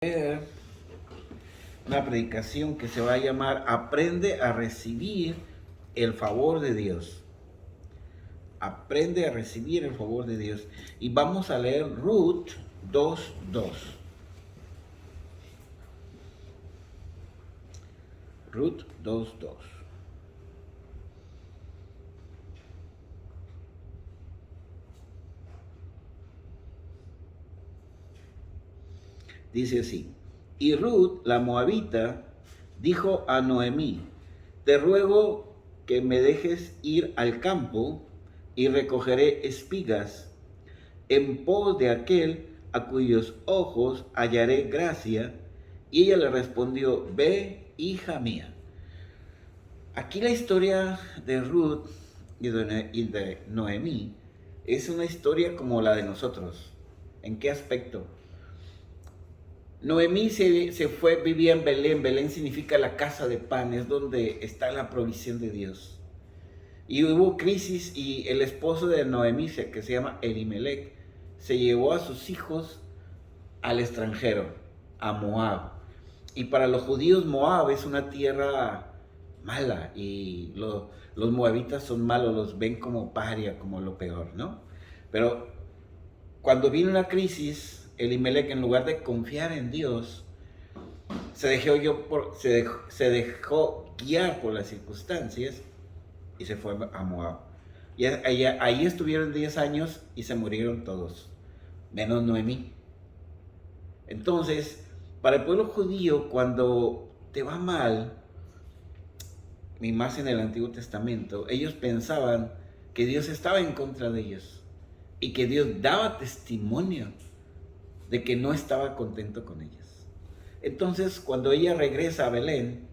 Ver una predicación que se va a llamar Aprende a recibir el favor de Dios. Aprende a recibir el favor de Dios. Y vamos a leer Ruth 2:2. Ruth 2:2. Dice así: Y Ruth, la moabita, dijo a Noemí: Te ruego que me dejes ir al campo y recogeré espigas en pos de aquel a cuyos ojos hallaré gracia. Y ella le respondió: Ve, hija mía. Aquí la historia de Ruth y de Noemí es una historia como la de nosotros. ¿En qué aspecto? Noemí se fue, vivía en Belén. Belén significa la casa de pan, es donde está la provisión de Dios. Y hubo crisis y el esposo de Noemí, que se llama Elimelech, se llevó a sus hijos al extranjero, a Moab. Y para los judíos Moab es una tierra mala y los moabitas son malos, los ven como paria, como lo peor, ¿no? Pero cuando vino una crisis, Elimelech, en lugar de confiar en Dios, se dejó guiar por las circunstancias y se fue a Moab. Y ahí estuvieron 10 años y se murieron todos, menos Noemí. Entonces, para el pueblo judío, cuando te va mal, y más en el Antiguo Testamento, ellos pensaban que Dios estaba en contra de ellos y que Dios daba testimonio de que no estaba contento con ellos. Entonces, cuando ella regresa a Belén,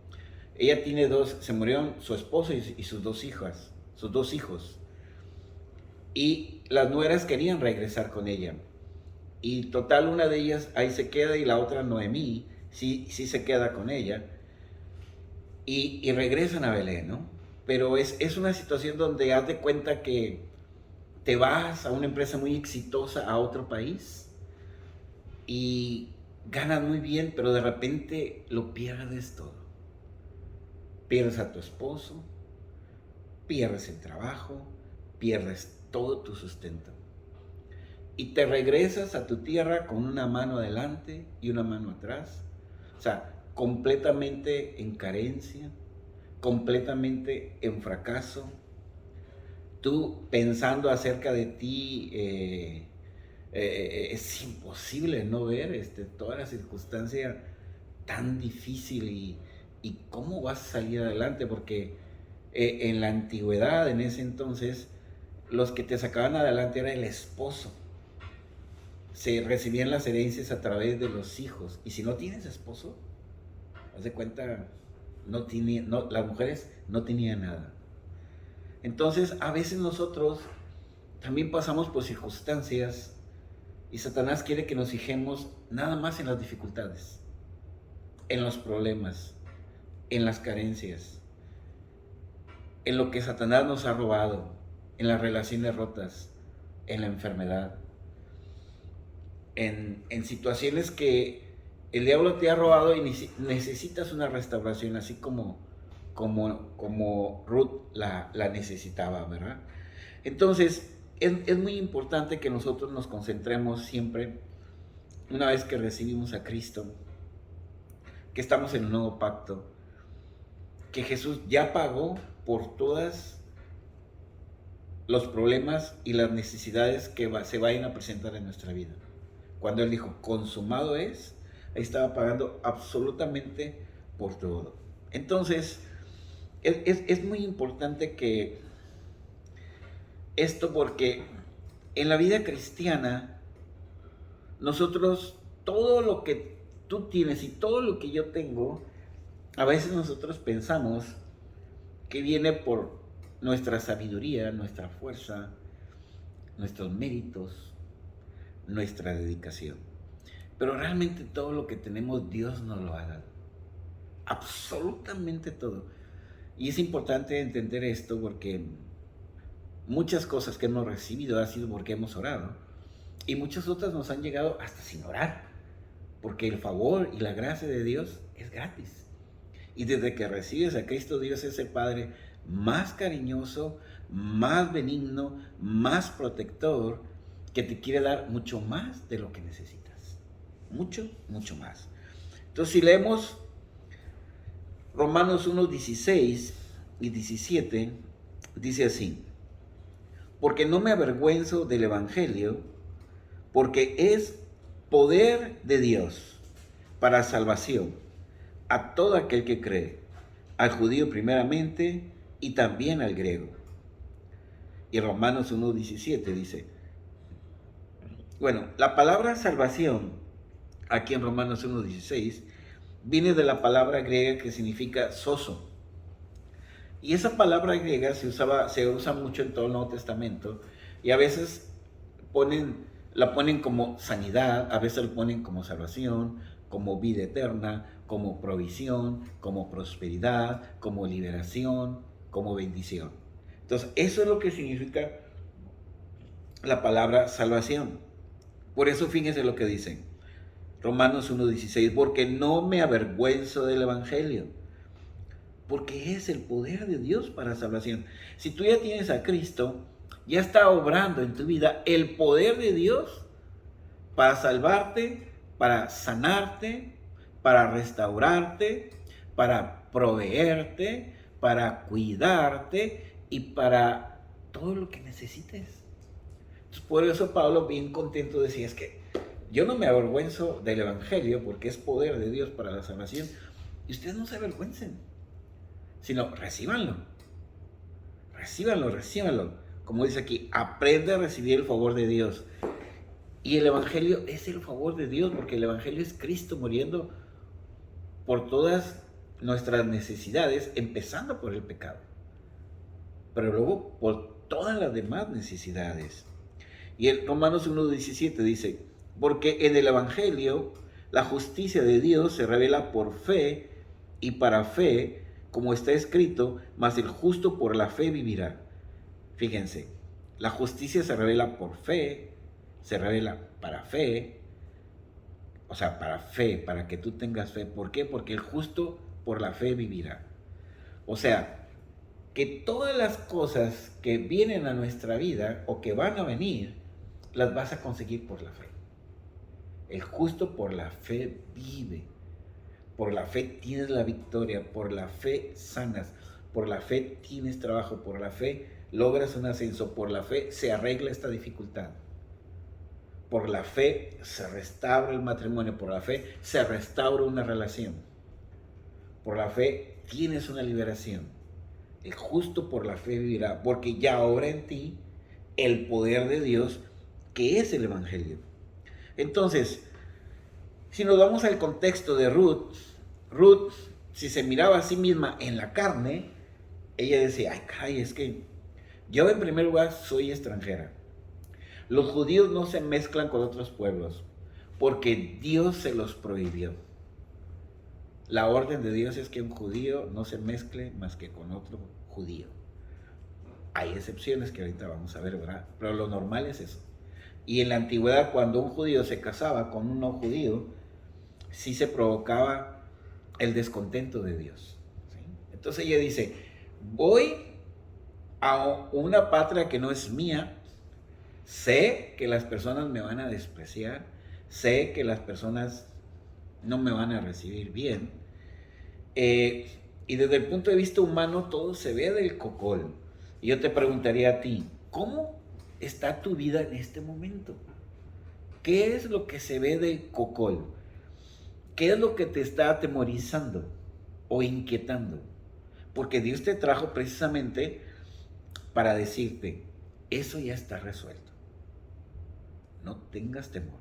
ella tiene se murieron su esposo y sus dos hijas, sus dos hijos. Y las nueras querían regresar con ella. Y total, una de ellas ahí se queda y la otra, Noemí, sí se queda con ella. Y regresan a Belén, ¿no? Pero es una situación donde haz de cuenta que te vas a una empresa muy exitosa a otro país y ganas muy bien, pero de repente lo pierdes todo. Pierdes a tu esposo, pierdes el trabajo, pierdes todo tu sustento. Y te regresas a tu tierra con una mano adelante y una mano atrás. O sea, completamente en carencia, completamente en fracaso. Tú pensando acerca de ti, es imposible no ver toda la circunstancia tan difícil y cómo vas a salir adelante, porque en la antigüedad, en ese entonces, los que te sacaban adelante era el esposo. Se recibían las herencias a través de los hijos. Y si no tienes esposo, haz de cuenta, las mujeres no tenían nada. Entonces, a veces nosotros también pasamos por circunstancias y Satanás quiere que nos fijemos nada más en las dificultades, en los problemas, en las carencias, en lo que Satanás nos ha robado, en las relaciones rotas, en la enfermedad, en situaciones que el diablo te ha robado y necesitas una restauración, así como Ruth la necesitaba, ¿verdad? Entonces, es muy importante que nosotros nos concentremos siempre, una vez que recibimos a Cristo, que estamos en un nuevo pacto, que Jesús ya pagó por todos los problemas y las necesidades que se vayan a presentar en nuestra vida. Cuando Él dijo, consumado es, Él estaba pagando absolutamente por todo. Entonces, es muy importante que esto, porque en la vida cristiana, nosotros, todo lo que tú tienes y todo lo que yo tengo, a veces nosotros pensamos que viene por nuestra sabiduría, nuestra fuerza, nuestros méritos, nuestra dedicación. Pero realmente todo lo que tenemos, Dios nos lo ha dado. Absolutamente todo. Y es importante entender esto, porque muchas cosas que hemos recibido ha sido porque hemos orado. Y muchas otras nos han llegado hasta sin orar. porque el favor y la gracia de Dios es gratis. Y desde que recibes a Cristo, Dios es el Padre más cariñoso, más benigno, más protector, que te quiere dar mucho más de lo que necesitas. Mucho, mucho más. Entonces, si leemos Romanos 1, 16 y 17, dice así: porque no me avergüenzo del Evangelio, porque es poder de Dios para salvación a todo aquel que cree, al judío primeramente y también al griego. Y Romanos 1:17 dice, bueno, la palabra salvación, aquí en Romanos 1:16, viene de la palabra griega que significa sozo. Y esa palabra griega se usa mucho en todo el Nuevo Testamento, y a veces la ponen como sanidad, a veces la ponen como salvación, como vida eterna, como provisión, como prosperidad, como liberación, como bendición. Entonces, eso es lo que significa la palabra salvación. Por eso, fíjense lo que dicen. Romanos 1:16, porque no me avergüenzo del Evangelio, porque es el poder de Dios para salvación. Si tú ya tienes a Cristo, ya está obrando en tu vida el poder de Dios para salvarte, para sanarte, para restaurarte, para proveerte, para cuidarte y para todo lo que necesites. Entonces, por eso Pablo, bien contento, decía, es que yo no me avergüenzo del Evangelio porque es poder de Dios para la salvación. Y ustedes no se avergüencen, sino recíbanlo. Recíbanlo, recíbanlo. Como dice aquí, aprende a recibir el favor de Dios. Y el Evangelio es el favor de Dios, porque el Evangelio es Cristo muriendo por todas nuestras necesidades, empezando por el pecado, pero luego por todas las demás necesidades. Y en Romanos 1:17 dice, porque en el Evangelio la justicia de Dios se revela por fe y para fe, como está escrito, mas el justo por la fe vivirá. Fíjense, la justicia se revela por fe, se revela para fe, o sea, para fe, para que tú tengas fe. ¿Por qué? Porque el justo por la fe vivirá. O sea, que todas las cosas que vienen a nuestra vida o que van a venir, las vas a conseguir por la fe. El justo por la fe vive. Por la fe tienes la victoria, por la fe sanas, por la fe tienes trabajo, por la fe logras un ascenso, por la fe se arregla esta dificultad. Por la fe se restaura el matrimonio, por la fe se restaura una relación. Por la fe tienes una liberación. El justo por la fe vivirá, porque ya obra en ti el poder de Dios, que es el Evangelio. Entonces, si nos vamos al contexto de Ruth, si se miraba a sí misma en la carne, ella decía, ay, caray, es que yo en primer lugar soy extranjera. Los judíos no se mezclan con otros pueblos, porque Dios se los prohibió. La orden de Dios es que un judío no se mezcle más que con otro judío. Hay excepciones que ahorita vamos a ver, ¿verdad? Pero lo normal es eso. Y en la antigüedad, cuando un judío se casaba con un no judío, sí se provocaba el descontento de Dios, ¿sí? Entonces ella dice, voy a una patria que no es mía, sé que las personas me van a despreciar, sé que las personas no me van a recibir bien, y desde el punto de vista humano todo se ve del cocol. Y yo te preguntaría a ti, ¿cómo está tu vida en este momento? ¿Qué es lo que se ve del cocol? ¿Qué es lo que te está atemorizando o inquietando? Porque Dios te trajo precisamente para decirte, eso ya está resuelto. No tengas temor.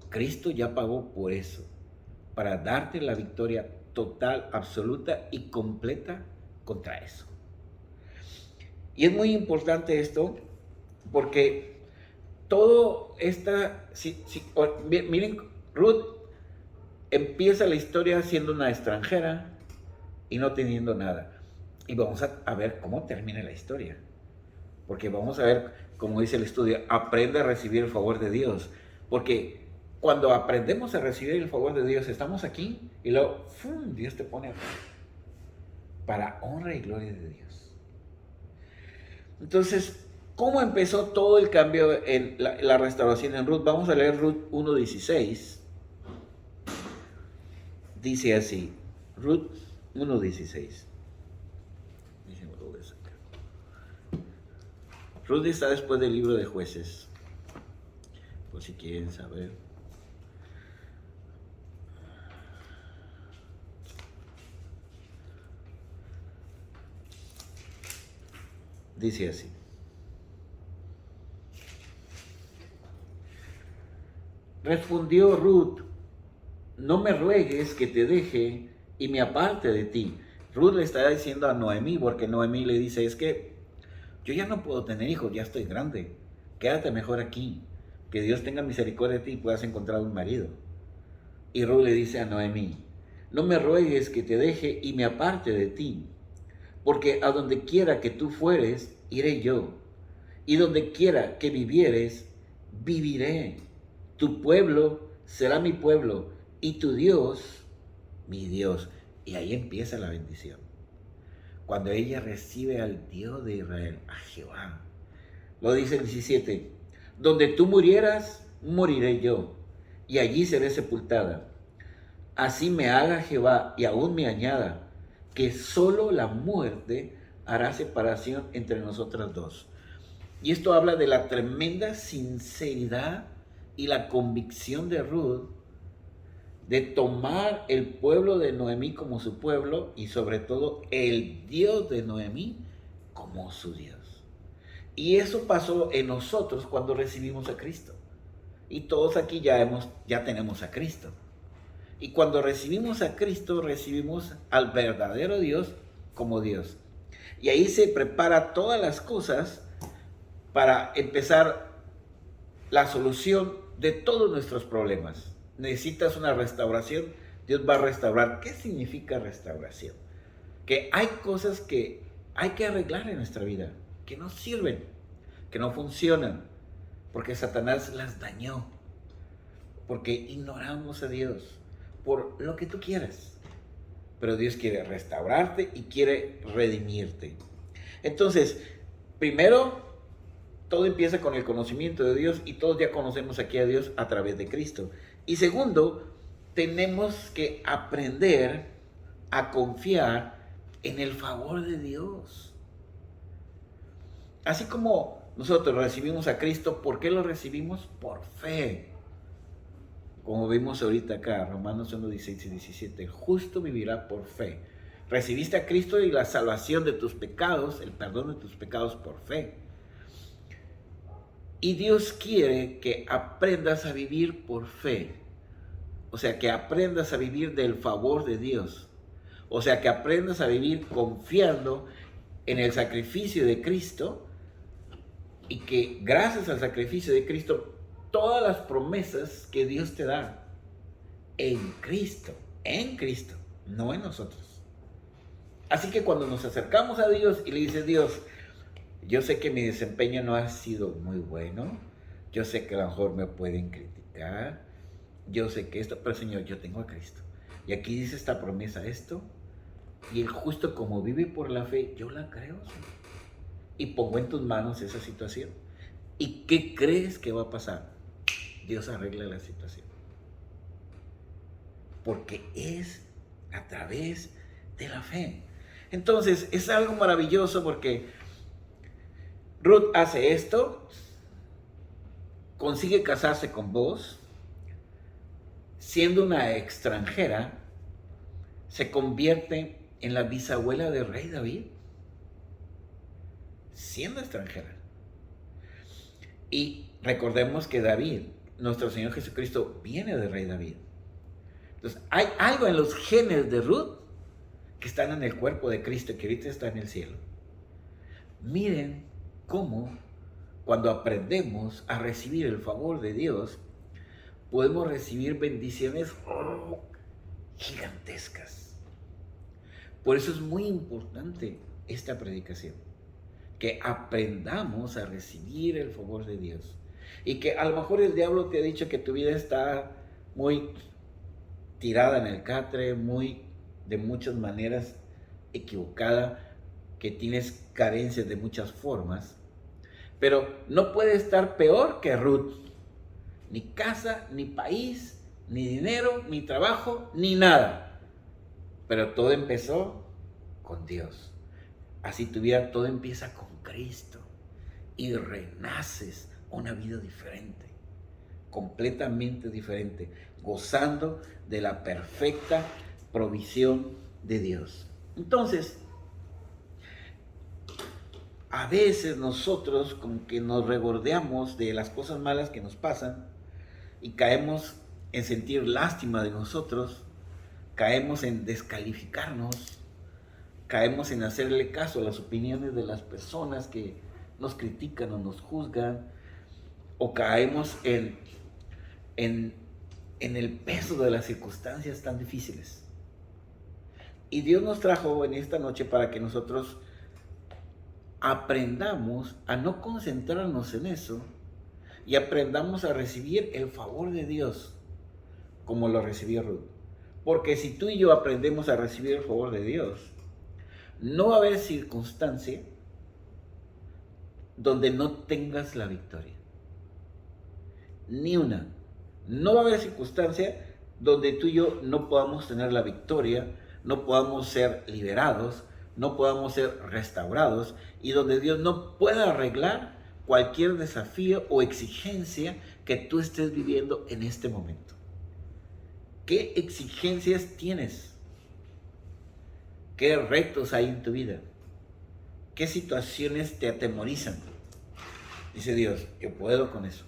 Cristo ya pagó por eso, para darte la victoria total, absoluta y completa contra eso. Y es muy importante esto, porque todo esta... miren, Ruth empieza la historia siendo una extranjera y no teniendo nada. Y vamos a ver cómo termina la historia. Porque vamos a ver, como dice el estudio, aprende a recibir el favor de Dios. Porque cuando aprendemos a recibir el favor de Dios, estamos aquí y luego ¡fum!, Dios te pone acá para honra y gloria de Dios. Entonces, ¿cómo empezó todo el cambio en la restauración en Ruth? Vamos a leer Ruth 1:16. Dice así, Ruth 1:16. Ruth está después del libro de Jueces, por si quieren saber. Dice así. Respondió Ruth: no me ruegues que te deje y me aparte de ti. Ruth le está diciendo a Noemí, porque Noemí le dice, es que yo ya no puedo tener hijos, ya estoy grande. Quédate mejor aquí. Que Dios tenga misericordia de ti y puedas encontrar un marido. Y Ruth le dice a Noemí, no me ruegues que te deje y me aparte de ti. Porque a donde quiera que tú fueres, iré yo. Y donde quiera que vivieres, viviré. Tu pueblo será mi pueblo y tu Dios, mi Dios. Y ahí empieza la bendición. Cuando ella recibe al Dios de Israel, a Jehová. Lo dice el 17. Donde tú murieras, moriré yo, y allí seré sepultada. Así me haga Jehová y aún me añada, que solo la muerte hará separación entre nosotras dos. Y esto habla de la tremenda sinceridad y la convicción de Ruth de tomar el pueblo de Noemí como su pueblo y sobre todo el Dios de Noemí como su Dios. Y eso pasó en nosotros cuando recibimos a Cristo. Y todos aquí ya tenemos a Cristo. Y cuando recibimos a Cristo, recibimos al verdadero Dios como Dios. Y ahí se prepara todas las cosas para empezar la solución de todos nuestros problemas. Necesitas una restauración, Dios va a restaurar. ¿Qué significa restauración? Que hay cosas que hay que arreglar en nuestra vida, que no sirven, que no funcionan, porque Satanás las dañó, porque ignoramos a Dios, por lo que tú quieras. Pero Dios quiere restaurarte y quiere redimirte. Entonces, primero, todo empieza con el conocimiento de Dios y todos ya conocemos aquí a Dios a través de Cristo. Y segundo, tenemos que aprender a confiar en el favor de Dios. Así como nosotros recibimos a Cristo, ¿por qué lo recibimos? Por fe. Como vimos ahorita acá, Romanos 1:16 y 17, el justo vivirá por fe. Recibiste a Cristo y la salvación de tus pecados, el perdón de tus pecados por fe. Y Dios quiere que aprendas a vivir por fe. O sea, que aprendas a vivir del favor de Dios. O sea, que aprendas a vivir confiando en el sacrificio de Cristo y que gracias al sacrificio de Cristo, todas las promesas que Dios te da en Cristo, no en nosotros. Así que cuando nos acercamos a Dios y le dices, Dios, yo sé que mi desempeño no ha sido muy bueno, yo sé que a lo mejor me pueden criticar, yo sé que esto, pero Señor, yo tengo a Cristo. Y aquí dice esta promesa, esto, y el justo como vive por la fe, yo la creo, Señor. Y pongo en tus manos esa situación. ¿Y qué crees que va a pasar? Dios arregla la situación. Porque es a través de la fe. Entonces, es algo maravilloso porque Ruth hace esto, consigue casarse con vos, siendo una extranjera, se convierte en la bisabuela del rey David, siendo extranjera. Y recordemos que David, nuestro Señor Jesucristo, viene del rey David. Entonces, hay algo en los genes de Ruth que están en el cuerpo de Cristo, que ahorita está en el cielo. Miren cómo cuando aprendemos a recibir el favor de Dios, podemos recibir bendiciones gigantescas. Por eso es muy importante esta predicación, que aprendamos a recibir el favor de Dios. Y que a lo mejor el diablo te ha dicho que tu vida está muy tirada en el catre, muy de muchas maneras equivocada, que tienes carencias de muchas formas, pero no puede estar peor que Ruth. Ni casa, ni país, ni dinero, ni trabajo, ni nada. Pero todo empezó con Dios. Así tu vida, todo empieza con Cristo y renaces una vida diferente, completamente diferente, gozando de la perfecta provisión de Dios. Entonces, a veces nosotros como que nos regordeamos de las cosas malas que nos pasan y caemos en sentir lástima de nosotros, caemos en descalificarnos, caemos en hacerle caso a las opiniones de las personas que nos critican o nos juzgan, o caemos en el peso de las circunstancias tan difíciles. Y Dios nos trajo en esta noche para que nosotros aprendamos a no concentrarnos en eso y aprendamos a recibir el favor de Dios como lo recibió Ruth. Porque si tú y yo aprendemos a recibir el favor de Dios, no va a haber circunstancia donde no tengas la victoria. Ni una. No va a haber circunstancia donde tú y yo no podamos tener la victoria, no podamos ser liberados, no podamos ser restaurados y donde Dios no pueda arreglar cualquier desafío o exigencia que tú estés viviendo en este momento. ¿Qué exigencias tienes? ¿Qué retos hay en tu vida? ¿Qué situaciones te atemorizan? Dice Dios, yo puedo con eso.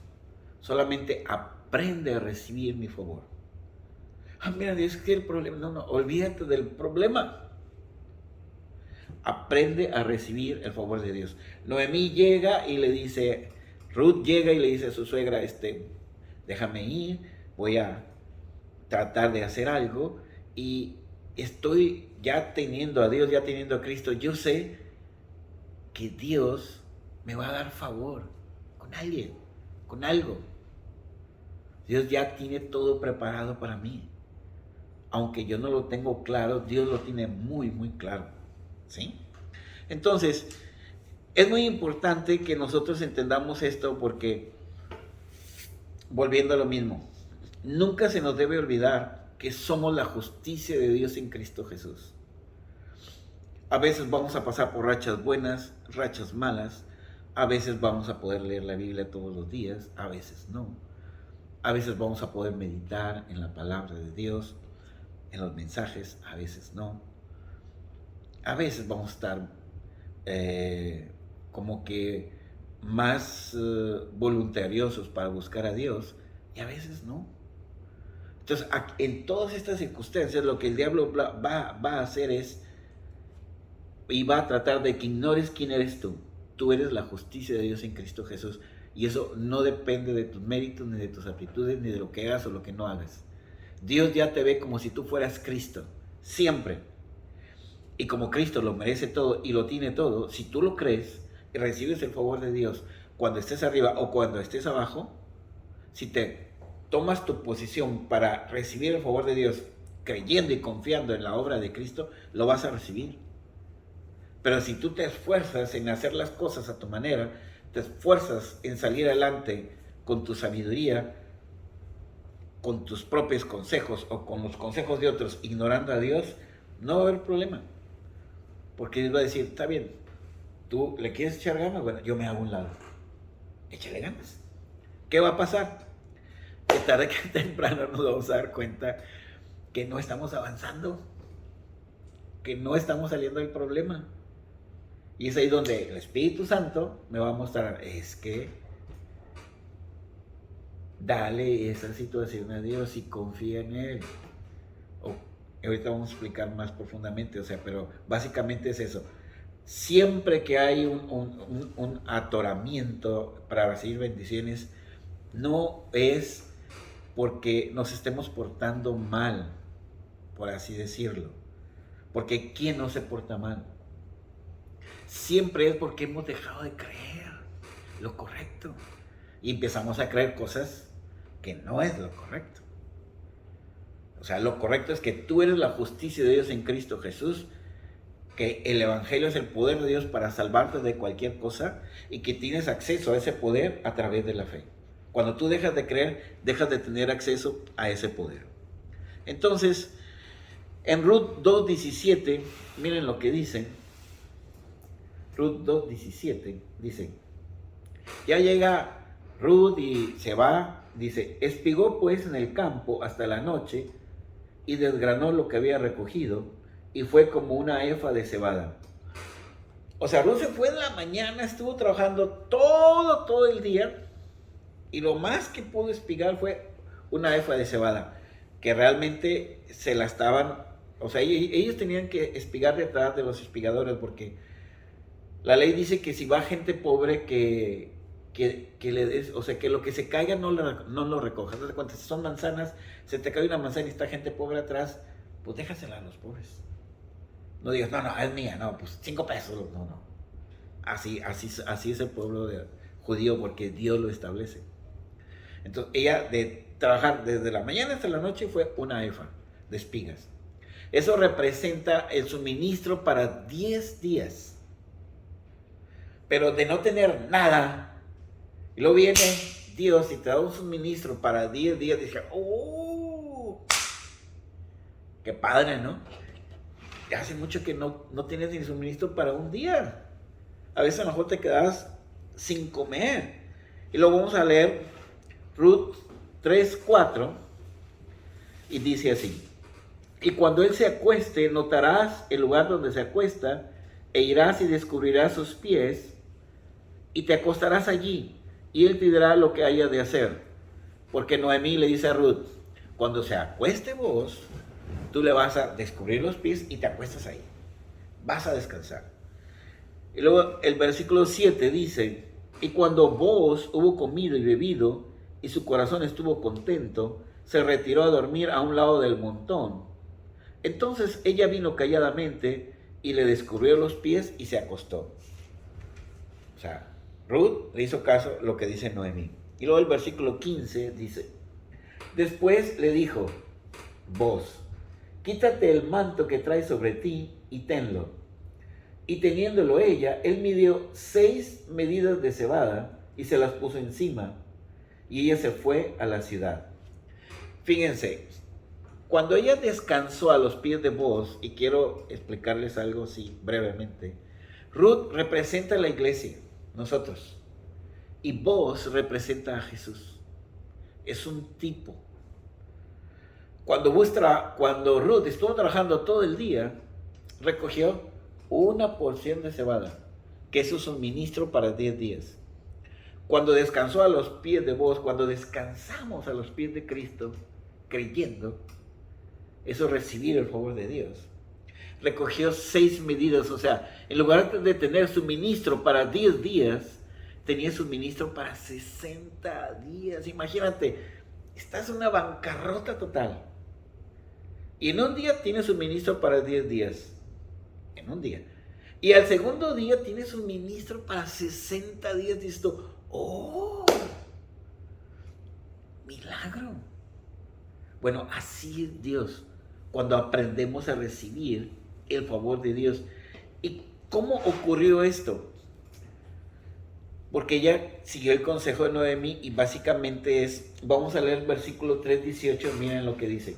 Solamente aprende a recibir mi favor. Mira, Dios, que el problema, no, olvídate del problema. Aprende a recibir el favor de Dios. Noemí llega y le dice, Ruth llega y le dice a su suegra, déjame ir, voy a tratar de hacer algo y estoy ya teniendo a Dios, ya teniendo a Cristo, yo sé que Dios me va a dar favor con alguien, con algo. Dios ya tiene todo preparado para mí. Aunque yo no lo tengo claro, Dios lo tiene muy, muy claro. ¿Sí? Entonces, es muy importante que nosotros entendamos esto porque, volviendo a lo mismo, nunca se nos debe olvidar que somos la justicia de Dios en Cristo Jesús. A veces vamos a pasar por rachas buenas, rachas malas. A veces vamos a poder leer la Biblia todos los días, a veces no. A veces vamos a poder meditar en la palabra de Dios, en los mensajes, a veces no. A veces vamos a estar como que más voluntariosos para buscar a Dios y a veces no. Entonces, en todas estas circunstancias, lo que el diablo va a hacer es, y va a tratar de que ignores quién eres tú. Tú eres la justicia de Dios en Cristo Jesús. Y eso no depende de tus méritos, ni de tus aptitudes, ni de lo que hagas o lo que no hagas. Dios ya te ve como si tú fueras Cristo, siempre. Y como Cristo lo merece todo y lo tiene todo, si tú lo crees y recibes el favor de Dios cuando estés arriba o cuando estés abajo, si te tomas tu posición para recibir el favor de Dios creyendo y confiando en la obra de Cristo, lo vas a recibir. Pero si tú te esfuerzas en hacer las cosas a tu manera, te esfuerzas en salir adelante con tu sabiduría, con tus propios consejos o con los consejos de otros, ignorando a Dios, no va a haber problema. Porque Dios va a decir, está bien, tú le quieres echar ganas, bueno, yo me hago a un lado. Échale ganas. ¿Qué va a pasar? Que tarde que temprano nos vamos a dar cuenta que no estamos avanzando, que no estamos saliendo del problema. Y es ahí donde el Espíritu Santo me va a mostrar, es que dale esa situación a Dios y confía en Él. Ahorita vamos a explicar más profundamente, pero básicamente es eso. Siempre que hay un atoramiento para recibir bendiciones, no es porque nos estemos portando mal, por así decirlo. Porque ¿quién no se porta mal? Siempre es porque hemos dejado de creer lo correcto. y empezamos a creer cosas que no es lo correcto. O sea, lo correcto es que tú eres la justicia de Dios en Cristo Jesús, que el Evangelio es el poder de Dios para salvarte de cualquier cosa y que tienes acceso a ese poder a través de la fe. Cuando tú dejas de creer, dejas de tener acceso a ese poder. Entonces, en Ruth 2:17, miren lo que dice. Ruth 2:17 dice, ya llega Ruth y se va, dice, espigó pues en el campo hasta la noche y desgranó lo que había recogido y fue como una efa de cebada. O sea, Ruth se fue en la mañana, estuvo trabajando todo el día y lo más que pudo espigar fue una efa de cebada, que realmente se la estaban, o sea, ellos tenían que espigar detrás de los espigadores porque la ley dice que si va gente pobre que le des, o sea, que lo que se caiga no lo recojas. ¿Te das cuenta? Si son manzanas, se te cae una manzana y está gente pobre atrás, pues déjasela a los pobres. No digas, no, es mía, no, pues 5 pesos, no. Así es el pueblo judío porque Dios lo establece. Entonces, ella de trabajar desde la mañana hasta la noche fue una efa de espigas. Eso representa el suministro para 10 días. Pero de no tener nada, y luego viene Dios y te da un suministro para 10 días, dije, ¡oh! ¡Qué padre!, ¿no? Hace mucho que no tienes ni suministro para un día. A veces a lo mejor te quedas sin comer. Y luego vamos a leer Ruth 3:4 y dice así, y cuando él se acueste, notarás el lugar donde se acuesta e irás y descubrirás sus pies y te acostarás allí y él te dirá lo que haya de hacer. Porque Noemí le dice a Ruth, cuando se acueste vos, tú le vas a descubrir los pies y te acuestas ahí. Vas a descansar. Y luego el versículo 7 dice, y cuando Booz hubo comido y bebido y su corazón estuvo contento, se retiró a dormir a un lado del montón. Entonces ella vino calladamente y le descubrió los pies y se acostó. O sea, Ruth le hizo caso lo que dice Noemí. Y luego el versículo 15 dice, después le dijo, Booz, quítate el manto que traes sobre ti y tenlo. Y teniéndolo ella, él midió 6 medidas de cebada y se las puso encima. Y ella se fue a la ciudad. Fíjense, cuando ella descansó a los pies de Booz, y quiero explicarles algo así brevemente, Ruth representa a la iglesia, nosotros, y Booz representa a Jesús. Es un tipo. Cuando Ruth estuvo trabajando todo el día, recogió una porción de cebada, que es su suministro para 10 días. Cuando descansó a los pies de Booz, cuando descansamos a los pies de Cristo, creyendo, eso es recibir el favor de Dios. Recogió 6 medidas, o sea, en lugar de tener suministro para 10 días, tenía suministro para 60 días. Imagínate, estás en una bancarrota total. Y en un día tienes suministro para 10 días. En un día. Y al segundo día tienes suministro para 60 días. Dices tú, ¡oh! Milagro. Bueno, así es Dios. Cuando aprendemos a recibir el favor de Dios. ¿Y cómo ocurrió esto? Porque ella siguió el consejo de Noemí y básicamente es, vamos a leer el versículo 3:18, miren lo que dice.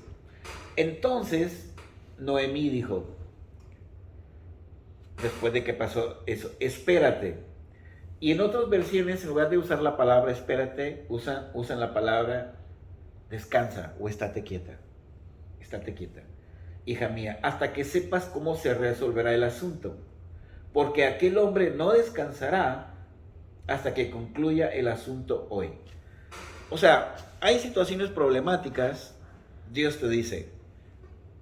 Entonces Noemí dijo, después de que pasó eso, espérate. Y en otras versiones, en lugar de usar la palabra espérate, usan la palabra descansa o estate quieta. Estate quieta, hija mía, hasta que sepas cómo se resolverá el asunto. Porque aquel hombre no descansará hasta que concluya el asunto hoy. O sea, hay situaciones problemáticas, Dios te dice,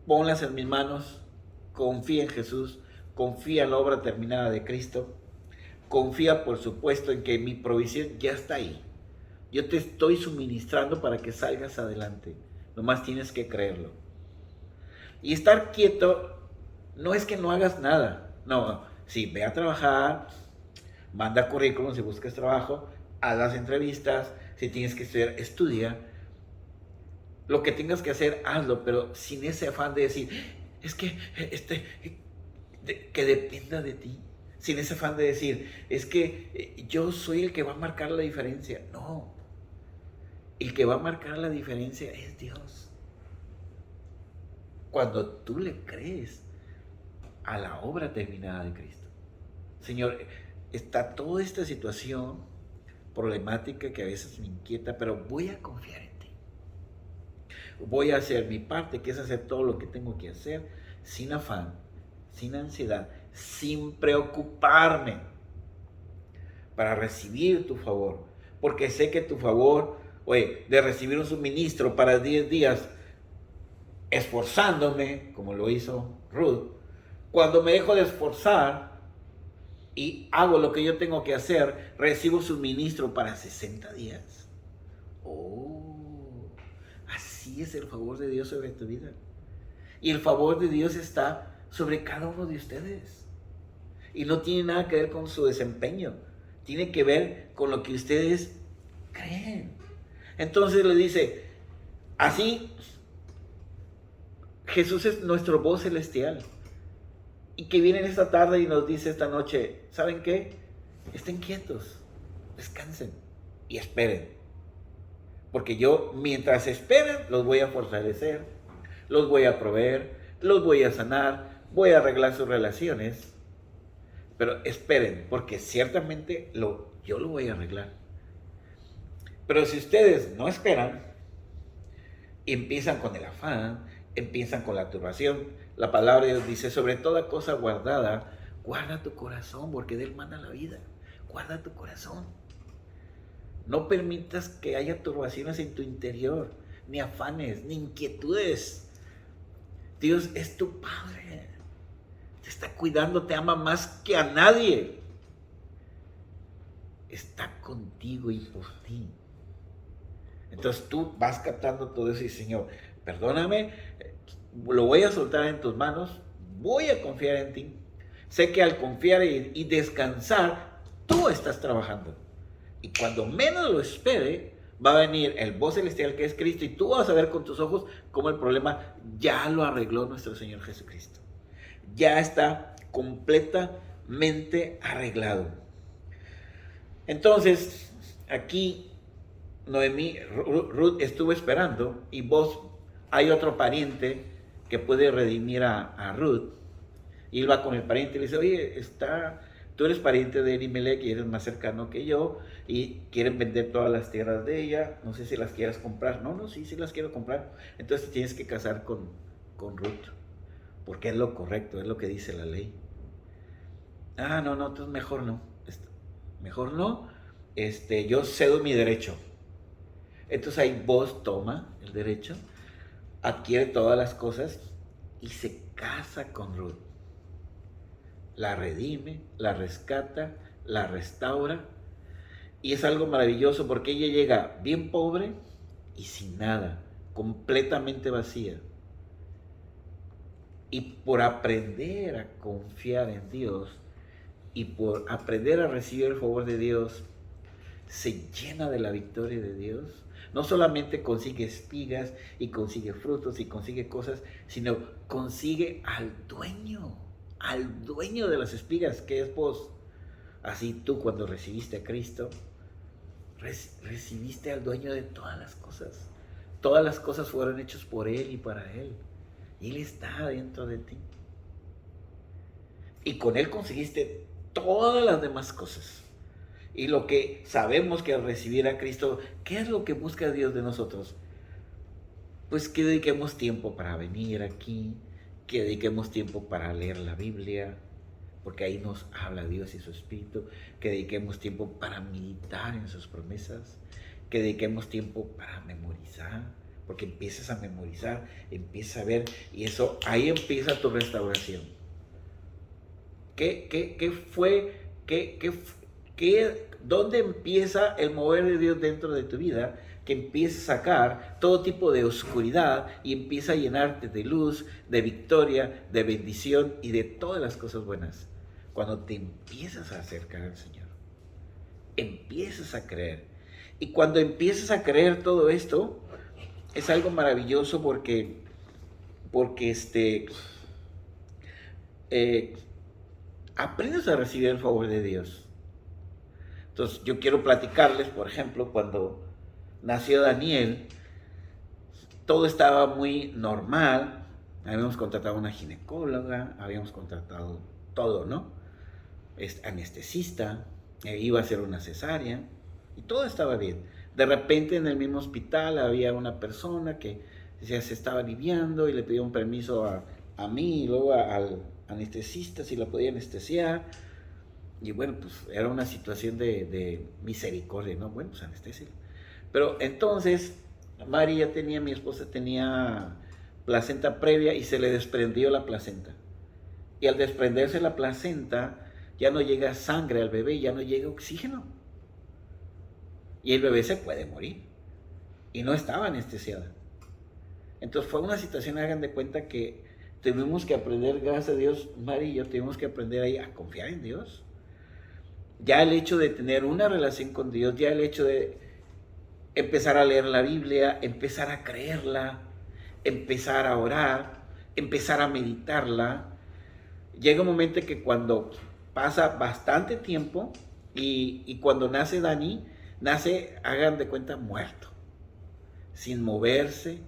ponlas en mis manos, confía en Jesús, confía en la obra terminada de Cristo, confía por supuesto en que mi provisión ya está ahí. Yo te estoy suministrando para que salgas adelante, nomás tienes que creerlo. Y estar quieto no es que no hagas nada, no, sí, ve a trabajar, manda currículum si buscas trabajo, a las entrevistas, si tienes que estudiar, estudia. Lo que tengas que hacer, hazlo, pero sin ese afán de decir, es que que dependa de ti. Sin ese afán de decir, es que yo soy el que va a marcar la diferencia. No, el que va a marcar la diferencia es Dios. Cuando tú le crees a la obra terminada de Cristo. Señor, está toda esta situación problemática que a veces me inquieta, pero voy a confiar en ti. Voy a hacer mi parte, que es hacer todo lo que tengo que hacer, sin afán, sin ansiedad, sin preocuparme, para recibir tu favor. Porque sé que tu favor, de recibir un suministro para 10 días, esforzándome, como lo hizo Ruth, cuando me dejo de esforzar y hago lo que yo tengo que hacer, recibo suministro para 60 días. Oh, así es el favor de Dios sobre tu vida. Y el favor de Dios está sobre cada uno de ustedes. Y no tiene nada que ver con su desempeño. Tiene que ver con lo que ustedes creen. Entonces le dice, así Jesús es nuestro voz celestial. Y que viene esta tarde y nos dice esta noche, ¿saben qué? Estén quietos, descansen y esperen. Porque yo, mientras esperen, los voy a fortalecer, los voy a proveer, los voy a sanar, voy a arreglar sus relaciones. Pero esperen, porque ciertamente yo lo voy a arreglar. Pero si ustedes no esperan, empiezan con el afán, empiezan con la turbación. La palabra de Dios dice, sobre toda cosa guardada, guarda tu corazón, porque de él manda la vida. Guarda tu corazón. No permitas que haya turbaciones en tu interior, ni afanes, ni inquietudes. Dios es tu Padre. Te está cuidando, te ama más que a nadie. Está contigo y por ti. Entonces tú vas captando todo eso y Señor, perdóname, lo voy a soltar en tus manos, voy a confiar en ti. Sé que al confiar y descansar, tú estás trabajando. Y cuando menos lo espere, va a venir el voz celestial que es Cristo y tú vas a ver con tus ojos cómo el problema ya lo arregló nuestro Señor Jesucristo. Ya está completamente arreglado. Entonces, aquí Ruth estuvo esperando y hay otro pariente que puede redimir a Ruth. Y él va con el pariente y le dice, oye, tú eres pariente de Elimelech y eres más cercano que yo y quieren vender todas las tierras de ella, no sé si las quieras comprar. No, sí las quiero comprar. Entonces tienes que casar con Ruth, porque es lo correcto, es lo que dice la ley. No, entonces mejor no. Yo cedo mi derecho. Entonces ahí vos toma el derecho, adquiere todas las cosas y se casa con Ruth. La redime, la rescata, la restaura. Y es algo maravilloso porque ella llega bien pobre y sin nada, completamente vacía. Y por aprender a confiar en Dios y por aprender a recibir el favor de Dios, se llena de la victoria de Dios. No solamente consigue espigas y consigue frutos y consigue cosas, sino consigue al dueño de las espigas, que es vos. Así tú, cuando recibiste a Cristo, recibiste al dueño de todas las cosas. Todas las cosas fueron hechas por Él y para Él. Y Él está dentro de ti. Y con Él conseguiste todas las demás cosas. Y lo que sabemos que al recibir a Cristo, ¿qué es lo que busca Dios de nosotros? Pues que dediquemos tiempo para venir aquí, que dediquemos tiempo para leer la Biblia, porque ahí nos habla Dios y su Espíritu, que dediquemos tiempo para meditar en sus promesas, que dediquemos tiempo para memorizar, porque empiezas a memorizar, empiezas a ver, y ahí empieza tu restauración. ¿Dónde empieza el mover de Dios dentro de tu vida? Que empieza a sacar todo tipo de oscuridad y empieza a llenarte de luz, de victoria, de bendición y de todas las cosas buenas. Cuando te empiezas a acercar al Señor. empiezas a creer. Y cuando empiezas a creer todo esto, es algo maravilloso porque aprendes a recibir el favor de Dios. Entonces, yo quiero platicarles, por ejemplo, cuando nació Daniel, todo estaba muy normal. Habíamos contratado una ginecóloga, habíamos contratado todo, ¿no? Anestesista, iba a hacer una cesárea y todo estaba bien. De repente en el mismo hospital había una persona que se estaba aliviando y le pidió un permiso a mí y luego al anestesista si la podía anestesiar. Y bueno, pues era una situación de misericordia, ¿no? Bueno, pues anestesia. Pero entonces, mi esposa tenía placenta previa y se le desprendió la placenta. Y al desprenderse la placenta, ya no llega sangre al bebé, ya no llega oxígeno. Y el bebé se puede morir. Y no estaba anestesiada. Entonces fue una situación, hagan de cuenta que tuvimos que aprender, gracias a Dios, Mari y yo tuvimos que aprender ahí a confiar en Dios. Ya el hecho de tener una relación con Dios, ya el hecho de empezar a leer la Biblia, empezar a creerla, empezar a orar, empezar a meditarla. Llega un momento que cuando pasa bastante tiempo y cuando nace Dani, nace, hagan de cuenta, muerto, sin moverse,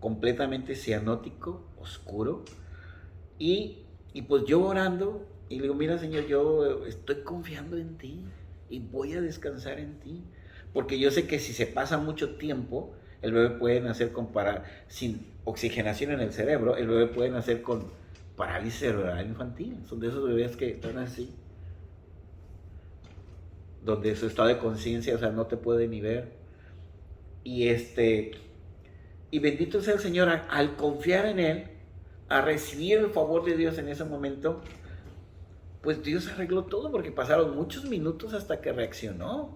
completamente cianótico, oscuro. Y pues yo orando, y le digo, mira Señor, yo estoy confiando en ti y voy a descansar en ti. Porque yo sé que si se pasa mucho tiempo, el bebé puede nacer sin oxigenación en el cerebro, el bebé puede nacer con parálisis cerebral infantil. Son de esos bebés que están así, donde su estado de conciencia, o sea, no te puede ni ver. Y bendito sea el Señor, al confiar en Él, a recibir el favor de Dios en ese momento, pues Dios arregló todo, porque pasaron muchos minutos hasta que reaccionó.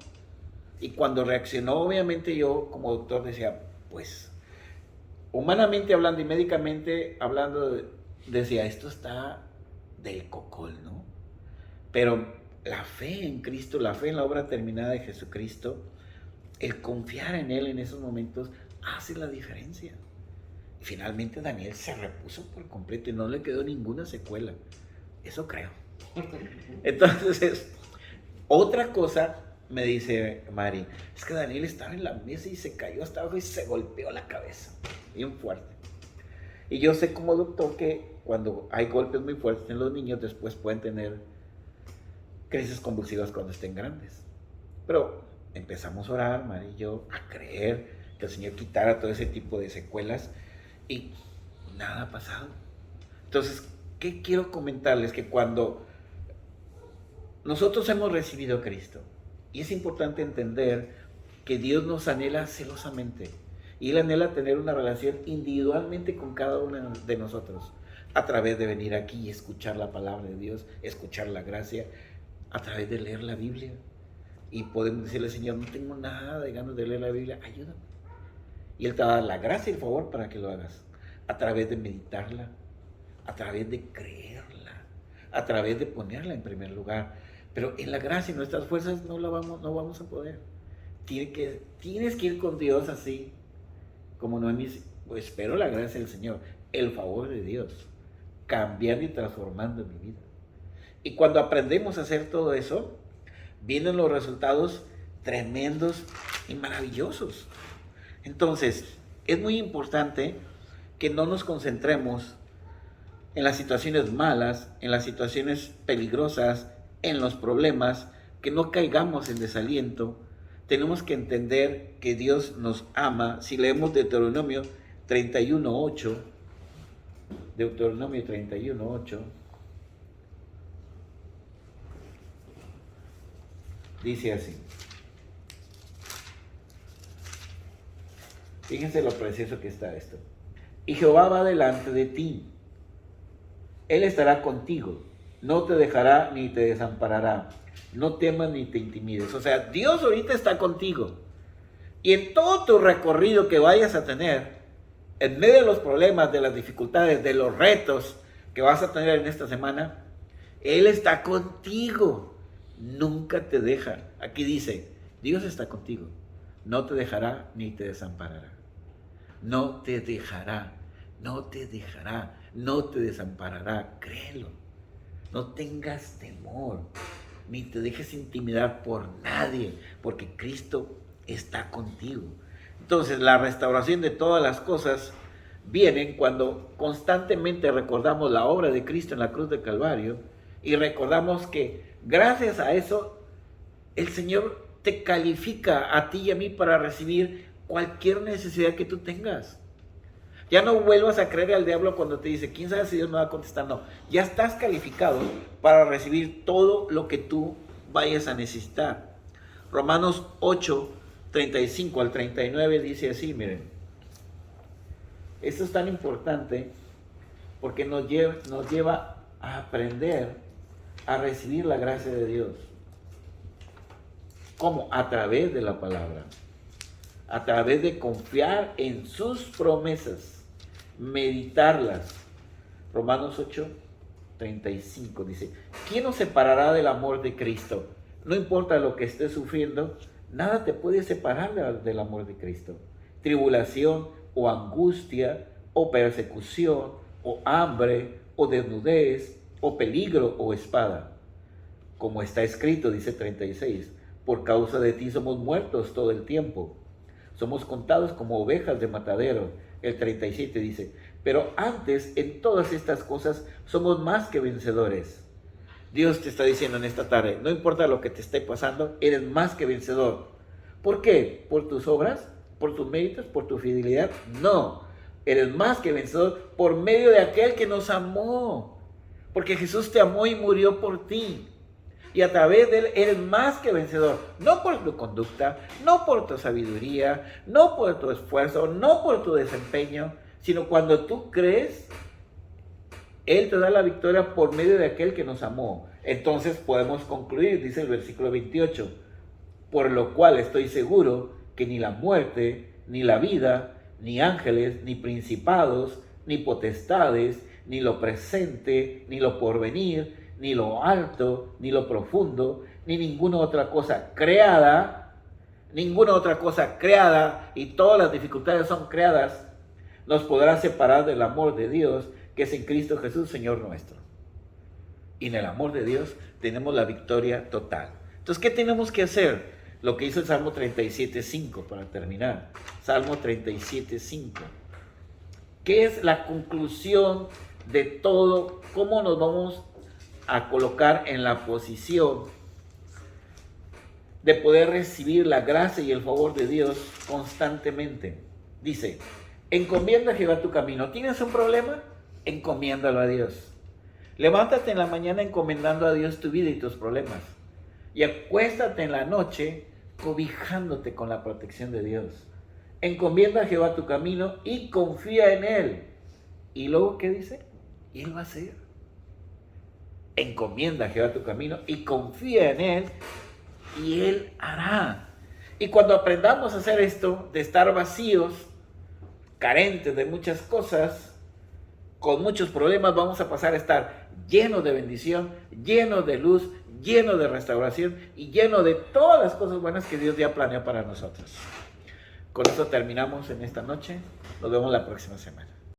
Y cuando reaccionó, obviamente yo como doctor decía, pues, humanamente hablando y médicamente hablando, decía, esto está del cocol, ¿no? Pero la fe en Cristo, la fe en la obra terminada de Jesucristo, el confiar en Él en esos momentos hace la diferencia. Y finalmente Daniel se repuso por completo y no le quedó ninguna secuela. Eso creo. Entonces, otra cosa, me dice Mari, es que Daniel estaba en la mesa y se cayó hasta abajo y se golpeó la cabeza, bien fuerte. Y yo sé como doctor que cuando hay golpes muy fuertes en los niños, después pueden tener crisis convulsivas cuando estén grandes. Pero empezamos a orar, Mari y yo, a creer que el Señor quitara todo ese tipo de secuelas y nada ha pasado. Entonces, ¿qué quiero comentarles? Que cuando nosotros hemos recibido a Cristo, y es importante entender que Dios nos anhela celosamente, y Él anhela tener una relación individualmente con cada uno de nosotros, a través de venir aquí y escuchar la palabra de Dios, escuchar la gracia, a través de leer la Biblia. Y podemos decirle, Señor, no tengo nada de ganas de leer la Biblia, ayúdame. Y Él te va a dar la gracia y el favor para que lo hagas, a través de meditarla, a través de creerla, a través de ponerla en primer lugar. Pero en la gracia y nuestras fuerzas no vamos a poder. Tienes que ir con Dios así, como Noemí, pues espero la gracia del Señor, el favor de Dios, cambiando y transformando mi vida. Y cuando aprendemos a hacer todo eso, vienen los resultados tremendos y maravillosos. Entonces, es muy importante que no nos concentremos en las situaciones malas, en las situaciones peligrosas, en los problemas, que no caigamos en desaliento. Tenemos que entender que Dios nos ama. Si leemos Deuteronomio 31:8, Deuteronomio 31:8, dice así. Fíjense lo precioso que está esto. Y Jehová va delante de ti. Él estará contigo. No te dejará ni te desamparará. No temas ni te intimides. O sea, Dios ahorita está contigo. Y en todo tu recorrido que vayas a tener, en medio de los problemas, de las dificultades, de los retos que vas a tener en esta semana, Él está contigo. nunca te deja. Aquí dice, Dios está contigo, no te dejará ni te desamparará. No te dejará, no te dejará, no te desamparará, créelo. No tengas temor, ni te dejes intimidar por nadie, porque Cristo está contigo. Entonces, la restauración de todas las cosas vienen cuando constantemente recordamos la obra de Cristo en la cruz de Calvario y recordamos que gracias a eso el Señor te califica a ti y a mí para recibir cualquier necesidad que tú tengas. Ya no vuelvas a creer al diablo cuando te dice, ¿quién sabe si Dios me va a contestar? No, ya estás calificado para recibir todo lo que tú vayas a necesitar. Romanos 8, 35 al 39 dice así, miren. Esto es tan importante porque nos lleva a aprender a recibir la gracia de Dios. ¿Cómo? A través de la palabra. A través de confiar en sus promesas. Meditarlas. Romanos 8, 35 dice, ¿quién nos separará del amor de Cristo? No importa lo que estés sufriendo, nada te puede separar del amor de Cristo. Tribulación o angustia o persecución o hambre o desnudez o peligro o espada. Como está escrito, dice 36, por causa de ti somos muertos todo el tiempo. Somos contados como ovejas de matadero. El 37 dice, pero antes en todas estas cosas somos más que vencedores. Dios te está diciendo en esta tarde, no importa lo que te esté pasando, eres más que vencedor. ¿Por qué? ¿Por tus obras? ¿Por tus méritos? ¿Por tu fidelidad? No, eres más que vencedor por medio de aquel que nos amó. Porque Jesús te amó y murió por ti. Y a través de él eres más que vencedor, no por tu conducta, no por tu sabiduría, no por tu esfuerzo, no por tu desempeño, sino cuando tú crees, él te da la victoria por medio de aquel que nos amó. Entonces podemos concluir, dice el versículo 28, por lo cual estoy seguro que ni la muerte, ni la vida, ni ángeles, ni principados, ni potestades, ni lo presente, ni lo porvenir, ni lo alto, ni lo profundo, ni ninguna otra cosa creada, y todas las dificultades son creadas, nos podrá separar del amor de Dios, que es en Cristo Jesús, Señor nuestro. Y en el amor de Dios tenemos la victoria total. Entonces, ¿qué tenemos que hacer? Lo que hizo el Salmo 37.5, para terminar. Salmo 37.5. ¿Qué es la conclusión de todo? ¿Cómo nos vamos a colocar en la posición de poder recibir la gracia y el favor de Dios constantemente? Dice, encomienda a Jehová tu camino. ¿Tienes un problema? Encomiéndalo a Dios. Levántate en la mañana encomendando a Dios tu vida y tus problemas. Y acuéstate en la noche cobijándote con la protección de Dios. Encomienda a Jehová tu camino y confía en Él. Y luego, ¿qué dice? Y Él va a hacer. Encomienda a Jehová tu camino y confía en Él y Él hará. Y cuando aprendamos a hacer esto, de estar vacíos, carentes de muchas cosas, con muchos problemas, vamos a pasar a estar llenos de bendición, llenos de luz, llenos de restauración y llenos de todas las cosas buenas que Dios ya planeó para nosotros. Con eso terminamos en esta noche. Nos vemos la próxima semana.